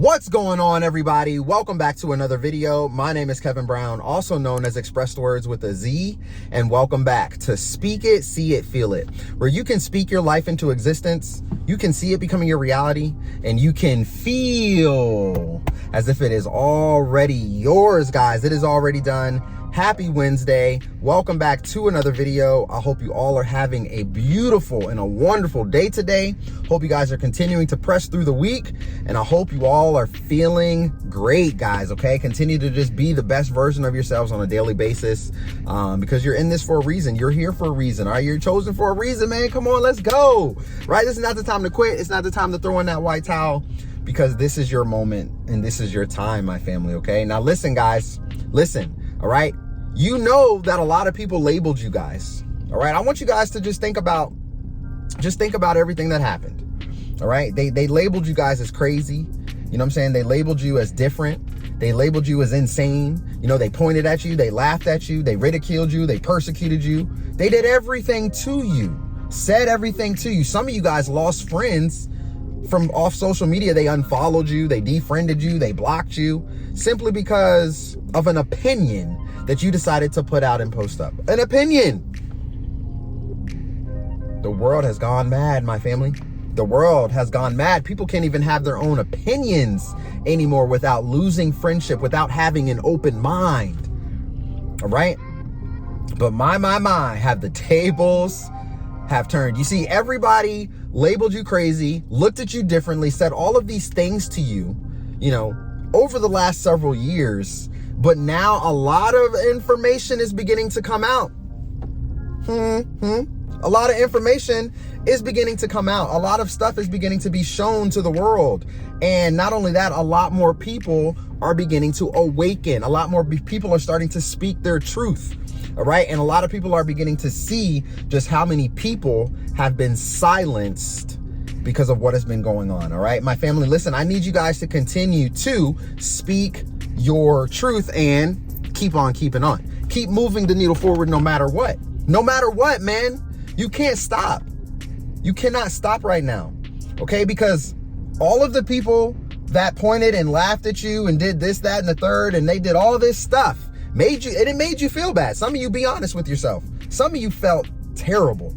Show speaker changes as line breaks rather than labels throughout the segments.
What's going on, everybody? Welcome back to another video. My name is Kevin Brown, also known as ExpressedWordz with a Z, and welcome back to Speak It, See It, Feel It, where you can speak your life into existence, you can see it becoming your reality, and you can feel as if it is already yours, guys. It is already done. Happy Wednesday. Welcome back to another video. I hope you all are having a beautiful and a wonderful day today. Hope you guys are continuing to press through the week, and I hope you all are feeling great, guys, okay? Continue to just be the best version of yourselves on a daily basis, because you're in this for a reason. You're here for a reason, all right? You're chosen for a reason, man. Come on, let's go, right? This is not the time to quit. It's not the time to throw in that white towel, because this is your moment and this is your time, my family, okay? Now listen, guys, listen, all right? You know that a lot of people labeled you guys, all right? I want you guys to just think about everything that happened, all right? They labeled you guys as crazy, you know what I'm saying? They labeled you as different. They labeled you as insane. You know, they pointed at you, they laughed at you, they ridiculed you, they persecuted you. They did everything to you, said everything to you. Some of you guys lost friends from off social media. They unfollowed you, they defriended you, they blocked you, simply because of an opinion that you decided to put out and post up. An opinion. The world has gone mad, my family. The world has gone mad. People can't even have their own opinions anymore without losing friendship, without having an open mind. All right? But my, have the tables have turned. You see, everybody labeled you crazy, looked at you differently, said all of these things to you, you know, over the last several years. But now a lot of information is beginning to come out. A lot of information is beginning to come out. A lot of stuff is beginning to be shown to the world. And not only that, a lot more people are beginning to awaken. A lot more people are starting to speak their truth. All right. And a lot of people are beginning to see just how many people have been silenced because of what has been going on. All right, my family, listen, I need you guys to continue to speak your truth and keep on keeping on. Keep moving the needle forward no matter what. No matter what, man. You can't stop. You cannot stop right now. Okay, because all of the people that pointed and laughed at you and did this, that, and the third, and they did all this stuff, it made you feel bad. Some of you, be honest with yourself. Some of you felt terrible.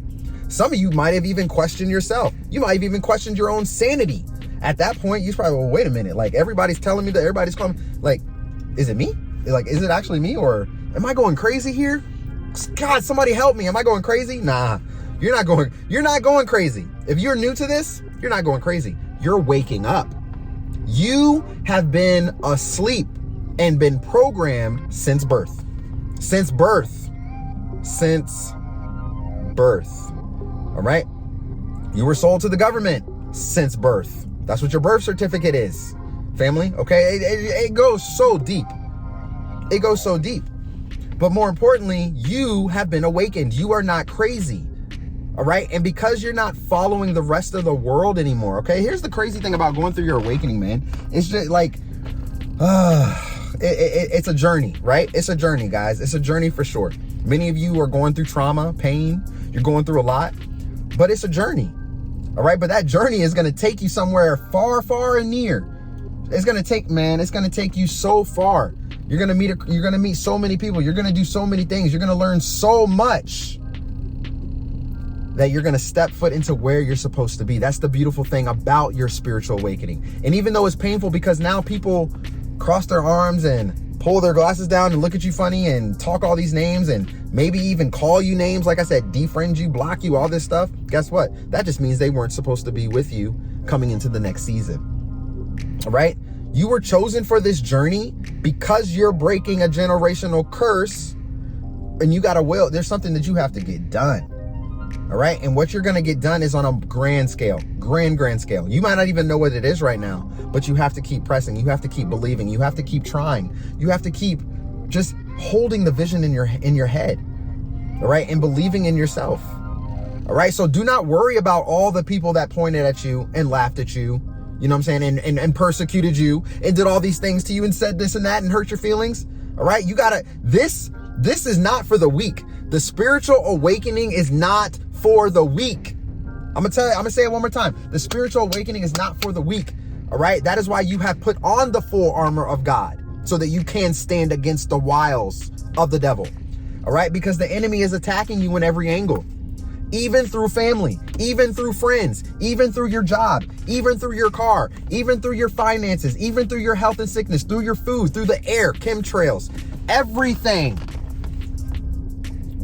Some of you might have even questioned yourself. You might have even questioned your own sanity. At that point, you probably, well, wait a minute. Like, everybody's telling me that, everybody's calling. Like, is it me? Like, is it actually me? Or am I going crazy here? God, somebody help me. Am I going crazy? Nah, you're not going crazy. If you're new to this, you're not going crazy. You're waking up. You have been asleep and been programmed since birth. Since birth. All right. You were sold to the government since birth. That's what your birth certificate is, family. Okay. It goes so deep. It goes so deep. But more importantly, you have been awakened. You are not crazy. All right. And because you're not following the rest of the world anymore. Okay. Here's the crazy thing about going through your awakening, man. It's just like, it's a journey, right? It's a journey, guys. It's a journey for sure. Many of you are going through trauma, pain. You're going through a lot, but it's a journey. All right. But that journey is going to take you somewhere far, far and near. It's going to take you so far. You're going to meet so many people. You're going to do so many things. You're going to learn so much that you're going to step foot into where you're supposed to be. That's the beautiful thing about your spiritual awakening. And even though it's painful, because now people cross their arms and pull their glasses down and look at you funny and talk all these names and maybe even call you names, like I said, defriend you, block you, all this stuff. Guess what? That just means they weren't supposed to be with you coming into the next season. All right. You were chosen for this journey because you're breaking a generational curse, and you got a will. There's something that you have to get done. All right. And what you're going to get done is on a grand scale, grand scale. You might not even know what it is right now, but you have to keep pressing. You have to keep believing. You have to keep trying. You have to keep just holding the vision in your head. All right. And believing in yourself. All right. So do not worry about all the people that pointed at you and laughed at you. You know what I'm saying? And persecuted you and did all these things to you and said this and that and hurt your feelings. All right. You gotta, this is not for the weak. The spiritual awakening is not for the weak. I'm gonna say it one more time. The spiritual awakening is not for the weak. All right. That is why you have put on the full armor of God, so that you can stand against the wiles of the devil. All right. Because the enemy is attacking you in every angle, even through family, even through friends, even through your job, even through your car, even through your finances, even through your health and sickness, through your food, through the air, chemtrails, everything.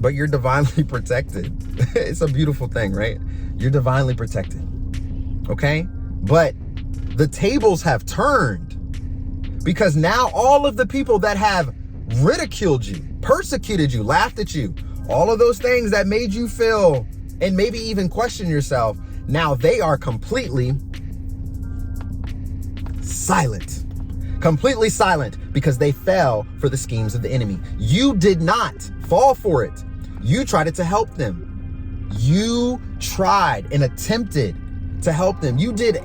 But you're divinely protected. It's a beautiful thing, right? You're divinely protected. Okay. But the tables have turned, because now all of the people that have ridiculed you, persecuted you, laughed at you, all of those things that made you feel and maybe even question yourself, now they are completely silent. Completely silent, because they fell for the schemes of the enemy. You did not fall for it. You tried to help them. You tried and attempted to help them. You did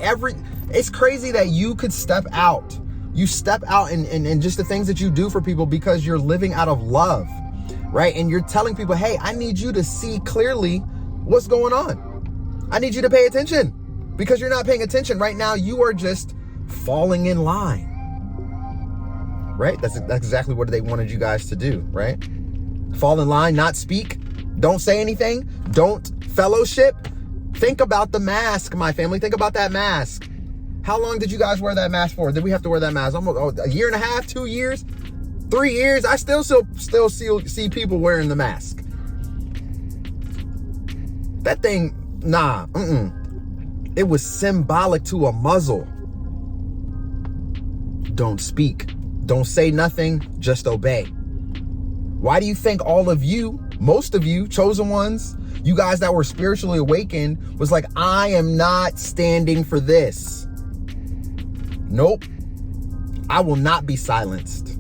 it's crazy that you could step out. You step out and just the things that you do for people because you're living out of love, right? And you're telling people, hey, I need you to see clearly what's going on. I need you to pay attention, because you're not paying attention right now. You are just falling in line, right? That's exactly what they wanted you guys to do, right? Fall in line, not speak, don't say anything, don't fellowship. Think about the mask, my family. Think about that mask. How long did you guys wear that mask for? Did we have to wear that mask? Almost a year and a half, 2 years, 3 years. I still see people wearing the mask. That thing, nah, it was symbolic to a muzzle. Don't speak. Don't say nothing. Just obey. Why do you think all of you, most of you, chosen ones, you guys that were spiritually awakened, was like, I am not standing for this. Nope. I will not be silenced.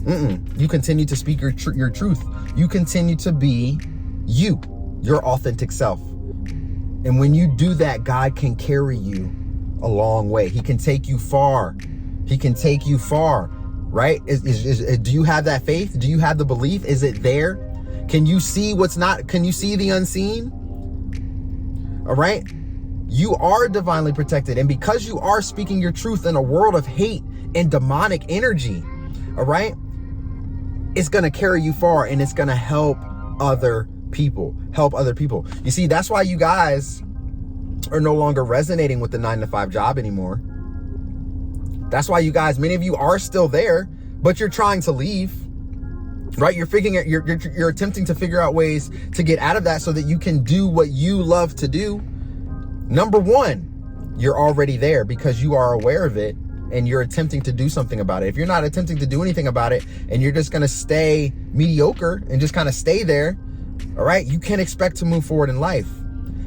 You continue to speak your truth. You continue to be you, your authentic self. And when you do that, God can carry you a long way. He can take you far. He can take you far, right? Do you have that faith? Do you have the belief? Is it there? Can you see can you see the unseen? All right. You are divinely protected. And because you are speaking your truth in a world of hate and demonic energy, all right, it's going to carry you far, and it's going to help other people. You see, that's why you guys are no longer resonating with the 9-to-5 job anymore. That's why you guys, many of you are still there, but you're trying to leave, right? You're attempting to figure out ways to get out of that so that you can do what you love to do. Number one, you're already there because you are aware of it and you're attempting to do something about it. If you're not attempting to do anything about it and you're just going to stay mediocre and just kind of stay there, all right, you can't expect to move forward in life.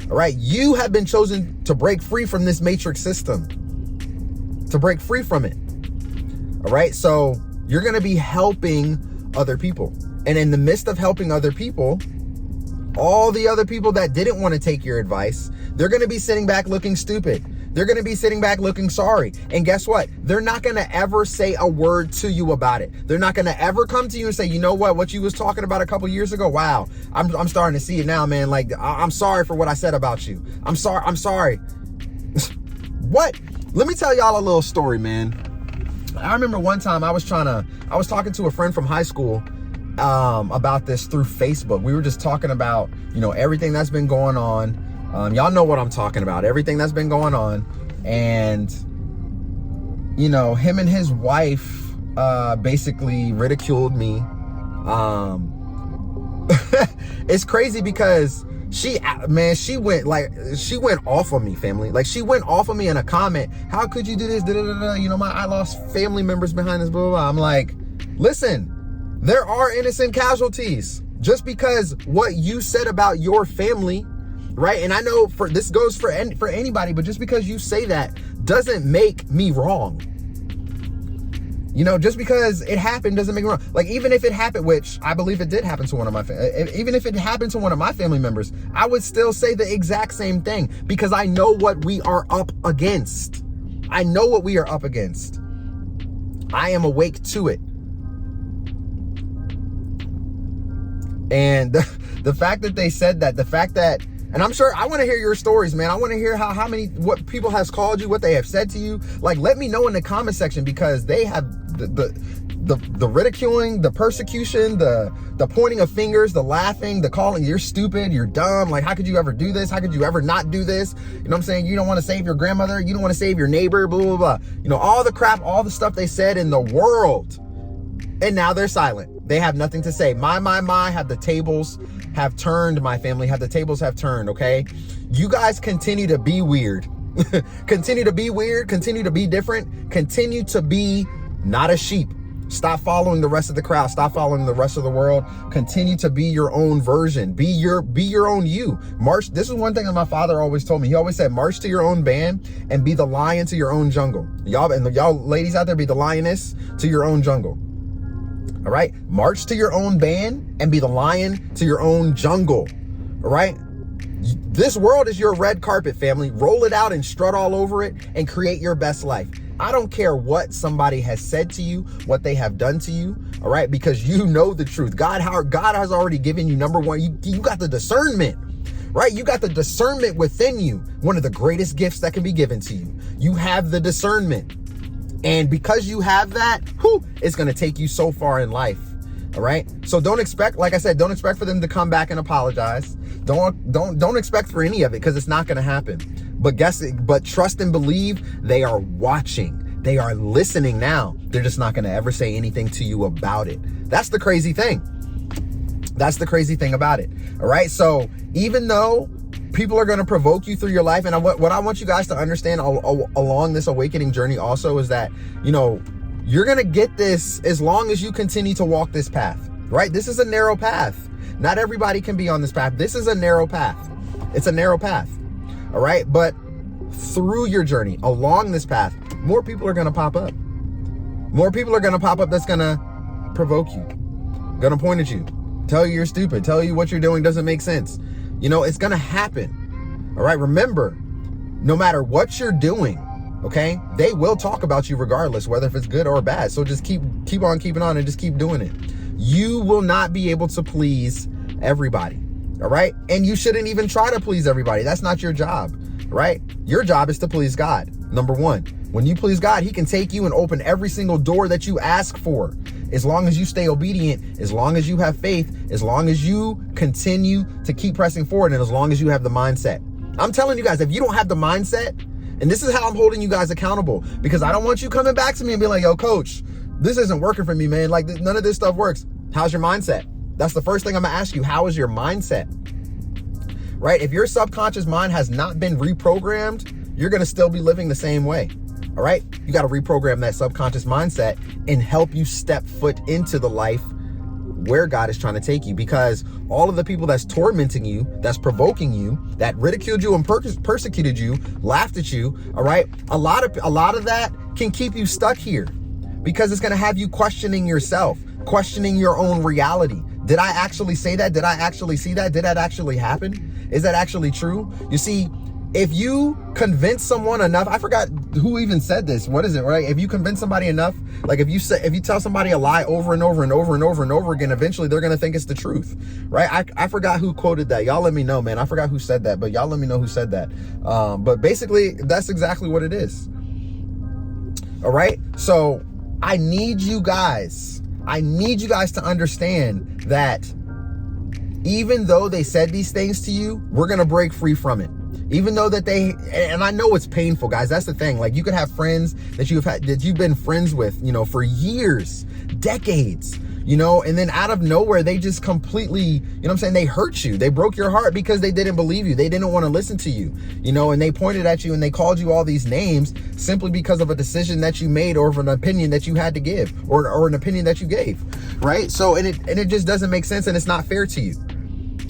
All right, you have been chosen to break free from this matrix system, to break free from it. All right, so you're going to be helping other people. And in the midst of helping other people, all the other people that didn't want to take your advice, they're going to be sitting back looking stupid. They're going to be sitting back looking sorry. And guess what? They're not going to ever say a word to you about it. They're not going to ever come to you and say, you know what you was talking about a couple years ago? Wow, I'm starting to see it now, man. Like, I'm sorry for what I said about you. I'm sorry. What? Let me tell y'all a little story, man. I remember one time I was talking to a friend from high school about this through Facebook. We were just talking about, everything that's been going on. Y'all know what I'm talking about, everything that's been going on. And, him and his wife basically ridiculed me. It's crazy because she went off on me, family. Like, she went off on me in a comment. How could you do this? I lost family members behind this, blah, blah, blah. I'm like, listen, there are innocent casualties. Just because what you said about your family, right? And I know this goes for anybody, but just because you say that doesn't make me wrong. Just because it happened doesn't make me wrong. Like, even if it happened, which I believe it did happen to one of my even if it happened to one of my family members, I would still say the exact same thing because I know what we are up against. I know what we are up against. I am awake to it. And the fact that they said that, the fact that And I'm sure I want to hear your stories, man. I want to hear what people has called you, what they have said to you. Like, let me know in the comment section, because they have the ridiculing, the persecution, the pointing of fingers, the laughing, the calling, you're stupid, you're dumb. Like, how could you ever do this? How could you ever not do this? You know what I'm saying? You don't want to save your grandmother. You don't want to save your neighbor, blah, blah, blah. You know, all the crap, all the stuff they said in the world. And now they're silent. They have nothing to say. Have the tables have turned, my family. Have the tables have turned, okay? You guys continue to be weird. Continue to be weird. Continue to be different. Continue to be not a sheep. Stop following the rest of the crowd. Stop following the rest of the world. Continue to be your own version. Be your own you. March. This is one thing that my father always told me. He always said, march to your own band and be the lion to your own jungle. Y'all ladies out there, be the lioness to your own jungle. All right. March to your own band and be the lion to your own jungle. All right. This world is your red carpet, family. Roll it out and strut all over it and create your best life. I don't care what somebody has said to you, what they have done to you, all right? Because you know the truth. God has already given you, number one, you got the discernment, right? You got the discernment within you, one of the greatest gifts that can be given to you. You have the discernment. And because you have that, it's going to take you so far in life, all right? So don't expect, like I said, don't expect for them to come back and apologize. Don't expect for any of it, because it's not going to happen. But trust and believe they are watching. They are listening now. They're just not going to ever say anything to you about it. That's the crazy thing. That's the crazy thing about it. All right. So even though people are going to provoke you through your life, and what I want you guys to understand along this awakening journey also is that, you know, you're going to get this as long as you continue to walk this path, right? This is a narrow path. Not everybody can be on this path. This is a narrow path. It's a narrow path. All right. But through your journey along this path, more people are going to pop up. More people are going to pop up that's going to provoke you, going to point at you, tell you you're stupid, tell you what you're doing doesn't make sense. You know, it's going to happen. All right. Remember, no matter what you're doing, okay, they will talk about you regardless, whether if it's good or bad. So just keep on keeping on and just keep doing it. You will not be able to please everybody. All right. And you shouldn't even try to please everybody. That's not your job, right? Your job is to please God. Number one, when you please God, he can take you and open every single door that you ask for. As long as you stay obedient, as long as you have faith, as long as you continue to keep pressing forward, and as long as you have the mindset. I'm telling you guys, if you don't have the mindset, and this is how I'm holding you guys accountable, because I don't want you coming back to me and being like, yo, coach, this isn't working for me, man. Like, none of this stuff works. How's your mindset? That's the first thing I'm gonna ask you. How is your mindset? Right? If your subconscious mind has not been reprogrammed, you're gonna still be living the same way. All right? You got to reprogram that subconscious mindset and help you step foot into the life where God is trying to take you, because all of the people that's tormenting you, that's provoking you, that ridiculed you and persecuted you, laughed at you, all right? A lot of that can keep you stuck here, because it's going to have you questioning yourself, questioning your own reality. Did I actually say that? Did I actually see that? Did that actually happen? Is that actually true? You see, if you convince someone enough, I forgot who even said this. What is it, right? If you convince somebody enough, like if you tell somebody a lie over and over and over and over and over again, eventually they're going to think it's the truth, right? I forgot who quoted that. Y'all let me know, man. I forgot who said that, but y'all let me know who said that. But basically that's exactly what it is. All right. So I need you guys to understand that even though they said these things to you, we're going to break free from it. Even though that and I know it's painful, guys. That's the thing. Like, you could have friends that you've been friends with, you know, for years, decades, you know, and then out of nowhere, they just completely, you know what I'm saying? They hurt you. They broke your heart because they didn't believe you. They didn't want to listen to you, you know, and they pointed at you and they called you all these names simply because of a decision that you made or of an opinion that you had to give or an opinion that you gave. Right. So, and it just doesn't make sense, and it's not fair to you.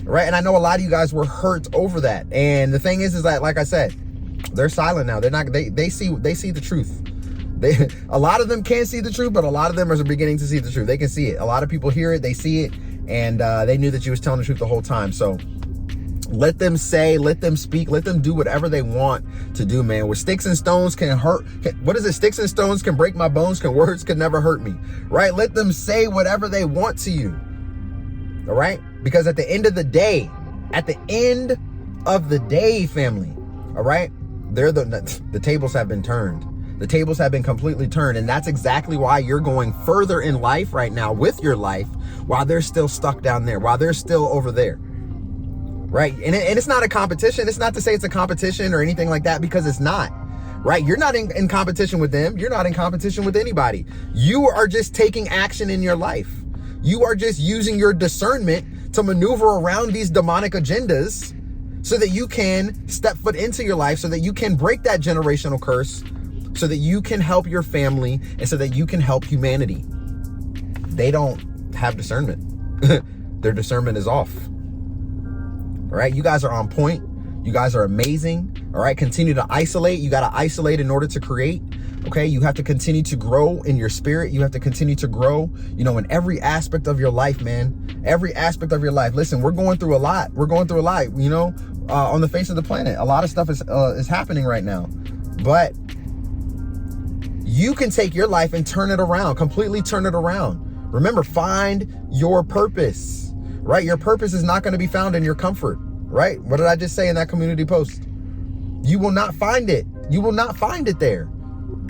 Right. And I know a lot of you guys were hurt over that. And the thing is that, like I said, they're silent now. They're not, they see the truth. A lot of them can't see the truth, but a lot of them are beginning to see the truth. They can see it. A lot of people hear it, they see it, and they knew that you was telling the truth the whole time. So let them say, let them speak, let them do whatever they want to do, man. Where sticks and stones can hurt. What is it? Sticks and stones can break my bones. Words can never hurt me. Right? Let them say whatever they want to you. All right? Because at the end of the day, of the day, family. All right. The tables have been turned. The tables have been completely turned. And that's exactly why you're going further in life right now with your life, while they're still stuck down there, while they're still over there. Right. And it's not a competition. It's not to say it's a competition or anything like that, because it's not. Right. You're not in competition with them. You're not in competition with anybody. You are just taking action in your life. You are just using your discernment to maneuver around these demonic agendas so that you can step foot into your life, so that you can break that generational curse, so that you can help your family, and so that you can help humanity. They don't have discernment. Their discernment is off. All right. You guys are on point. You guys are amazing. All right. Continue to isolate. You got to isolate in order to create. Okay. You have to continue to grow in your spirit. You have to continue to grow, in every aspect of your life, man. Every aspect of your life. Listen, we're going through a lot. We're going through a lot, on the face of the planet. A lot of stuff is happening right now. But you can take your life and turn it around, completely turn it around. Remember, find your purpose, right? Your purpose is not going to be found in your comfort, right? What did I just say in that community post? You will not find it. You will not find it there.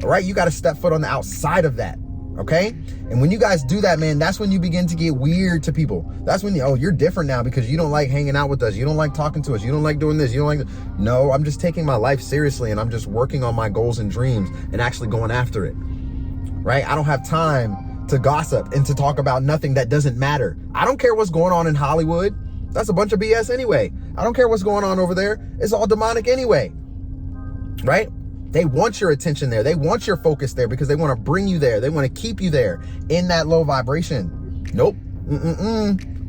All right. You got to step foot on the outside of that. Okay. And when you guys do that, man, that's when you begin to get weird to people. That's when you're different now because you don't like hanging out with us. You don't like talking to us. You don't like doing this. You don't like. No, I'm just taking my life seriously, and I'm just working on my goals and dreams and actually going after it. Right. I don't have time to gossip and to talk about nothing that doesn't matter. I don't care what's going on in Hollywood. That's a bunch of BS anyway. I don't care what's going on over there. It's all demonic anyway. Right. They want your attention there. They want your focus there because they want to bring you there. They want to keep you there in that low vibration. Nope.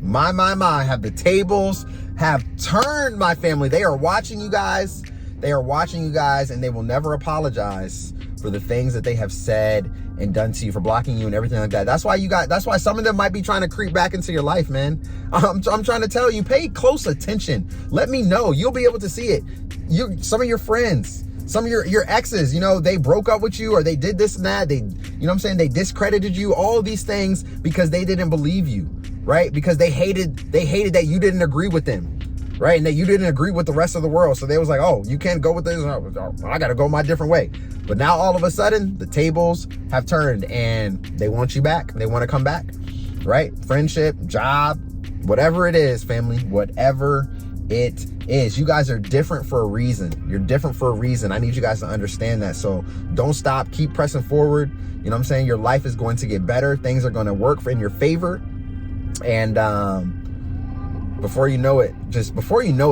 My. Have the tables have turned, my family. They are watching you guys. They are watching you guys, and they will never apologize for the things that they have said and done to you, for blocking you and everything like that. That's why some of them might be trying to creep back into your life, man. I'm trying to tell you, pay close attention. Let me know. You'll be able to see it. Some of your friends, some of your exes, they broke up with you, or they did this and that. They, they discredited you, all of these things because they didn't believe you, right? Because they hated that you didn't agree with them, right? And that you didn't agree with the rest of the world. So they was like, oh, you can't go with this. I got to go my different way. But now all of a sudden the tables have turned and they want you back. They want to come back, right? Friendship, job, whatever it is, family, whatever it is. You guys are different for a reason. You're different for a reason. I need you guys to understand that. So don't stop. Keep pressing forward. You know what I'm saying? Your life is going to get better. Things are going to work in your favor. And before you know it,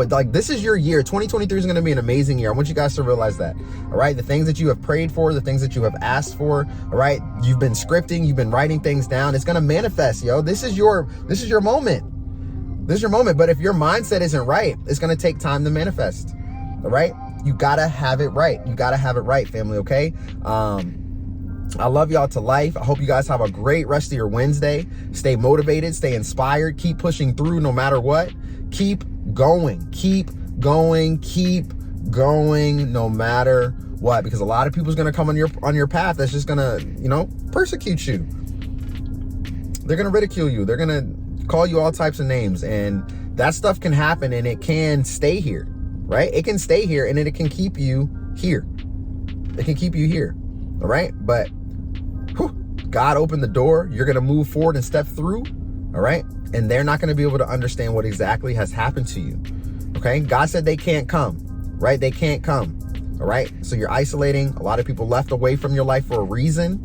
like, this is your year. 2023 is going to be an amazing year. I want you guys to realize that. All right. The things that you have prayed for, the things that you have asked for. All right. You've been scripting. You've been writing things down. It's going to manifest, yo. This is your moment. This is your moment. But if your mindset isn't right, it's going to take time to manifest. All right. You got to have it right. You got to have it right, family. Okay. I love y'all to life. I hope you guys have a great rest of your Wednesday. Stay motivated, stay inspired, keep pushing through no matter what. Keep going, no matter what, because a lot of people's going to come on your path that's just going to, persecute you. They're going to ridicule you. They're going to call you all types of names, and that stuff can happen, and it can stay here, right? It can stay here, and it can keep you here. It can keep you here. All right. But God opened the door. You're going to move forward and step through. All right. And they're not going to be able to understand what exactly has happened to you. Okay. God said they can't come. Right. They can't come. All right. So you're isolating. A lot of people left away from your life for a reason.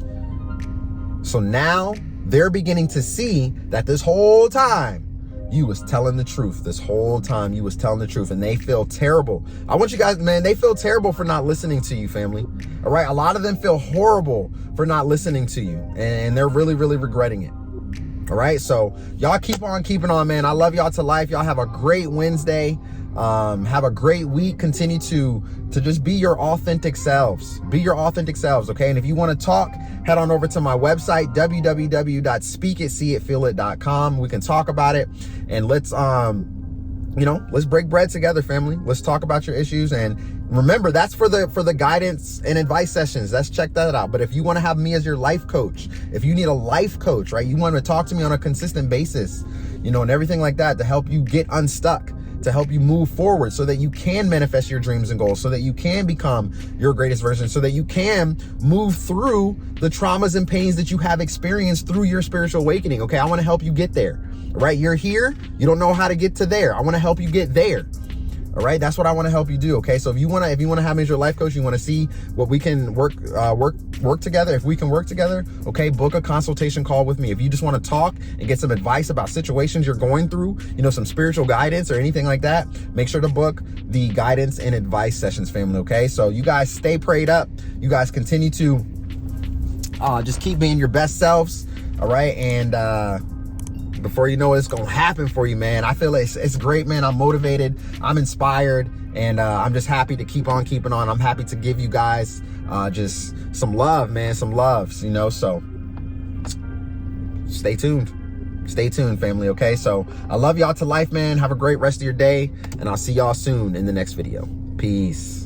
So now they're beginning to see that this whole time you was telling the truth. This whole time you was telling the truth, and they feel terrible. I want you guys, man, they feel terrible for not listening to you, family. All right. A lot of them feel horrible for not listening to you, and they're really, really regretting it. All right. So y'all keep on keeping on, man. I love y'all to life. Y'all have a great Wednesday. Have a great week. Continue to just be your authentic selves. Be your authentic selves. Okay. And if you want to talk, head on over to my website, www.speakitseeitfeelit.com. We can talk about it, and let's break bread together, family. Let's talk about your issues. And remember, that's for the guidance and advice sessions. Let's check that out. But if you want to have me as your life coach, if you need a life coach, right, you want to talk to me on a consistent basis, and everything like that to help you get unstuck, to help you move forward so that you can manifest your dreams and goals, so that you can become your greatest version, so that you can move through the traumas and pains that you have experienced through your spiritual awakening. Okay, I want to help you get there. All right, you're here, you don't know how to get to there. I want to help you get there. All right, that's what I want to help you do. Okay, so if you want to have me as your life coach, you want to see what we can work together. If we can work together, okay, book a consultation call with me. If you just want to talk and get some advice about situations you're going through, some spiritual guidance or anything like that, make sure to book the guidance and advice sessions, family. Okay, so you guys stay prayed up. You guys continue to just keep being your best selves. All right, and before you know it, it's gonna happen for you, man. I feel it's great, man. I'm motivated, I'm inspired, and I'm just happy to keep on keeping on. I'm happy to give you guys just some love, man, some loves, so stay tuned, family. Okay, so I love y'all to life, man. Have a great rest of your day, and I'll see y'all soon in the next video. Peace.